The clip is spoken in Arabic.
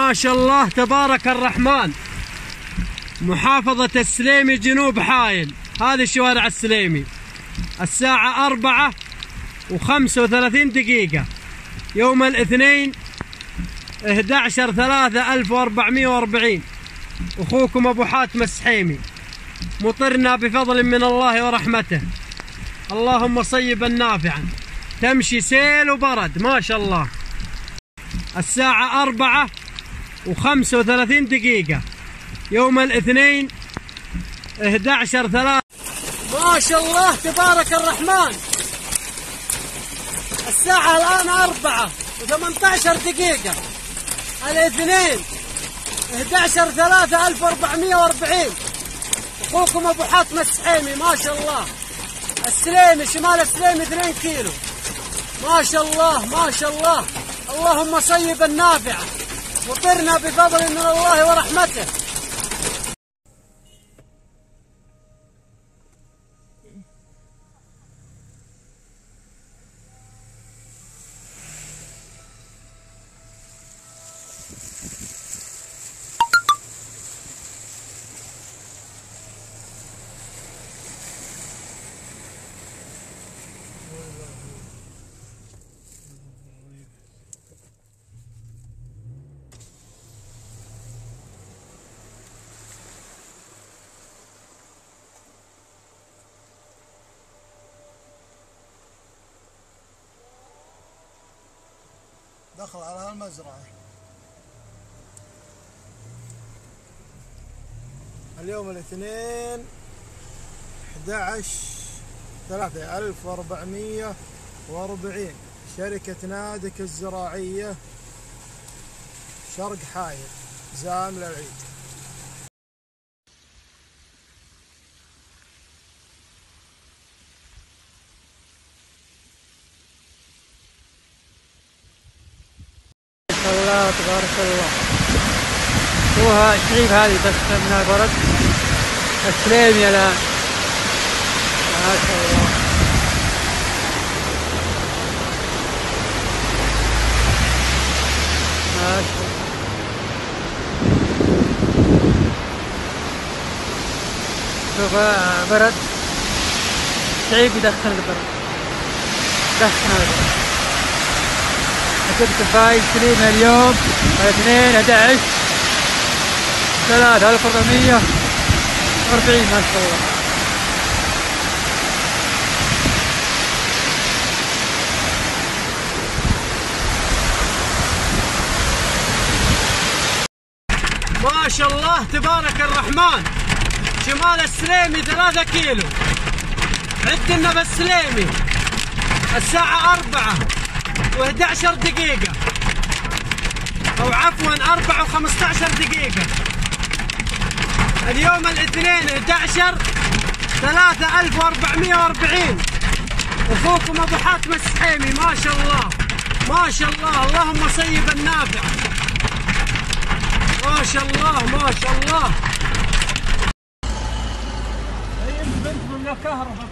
ما شاء الله تبارك الرحمن. محافظة السليمي جنوب حايل، هذه شوارع السليمي. الساعة 4:35 يوم الاثنين 11/3/1440. أخوكم أبو حاتم السحيمي. مطرنا بفضل من الله ورحمته، اللهم صيبا نافعا. تمشي سيل وبرد ما شاء الله. الساعة 4:35 يوم الاثنين 11/3. ما شاء الله تبارك الرحمن. الساعة الآن 4:18 الاثنين 11/3/1440. أخوكم أبو حاتم السحيمي ما شاء الله. السليمي شمال السليمي 2 كيلو. ما شاء الله ما شاء الله، اللهم صيبا نافعا. مطرنا بفضل من الله ورحمته. دخل على المزرعة. اليوم الاثنين 11/3/1440. شركة نادك الزراعية شرق حايل زامل العيد. الله تبارك الله. شوفها الشريف هذه بس من البرد. السليمي الآن ما شاء الله. ما شاء الله. شوف برد. الشريف يدخن البرد. يدخن البرد. كنت فايز سليمة اليوم 2/11/1440 ما شاء الله. ما شاء الله تبارك الرحمن. شمال السليمي 3 كيلو. عندنا بالسليمي الساعة 4:11 أو عفوا 4:15. اليوم الاثنين 11/3/1440. أخوكم أبو حاتم السحيمي ما شاء الله ما شاء الله، اللهم صيبا نافعا. ما شاء الله ما شاء الله. هي البنت من كهرباء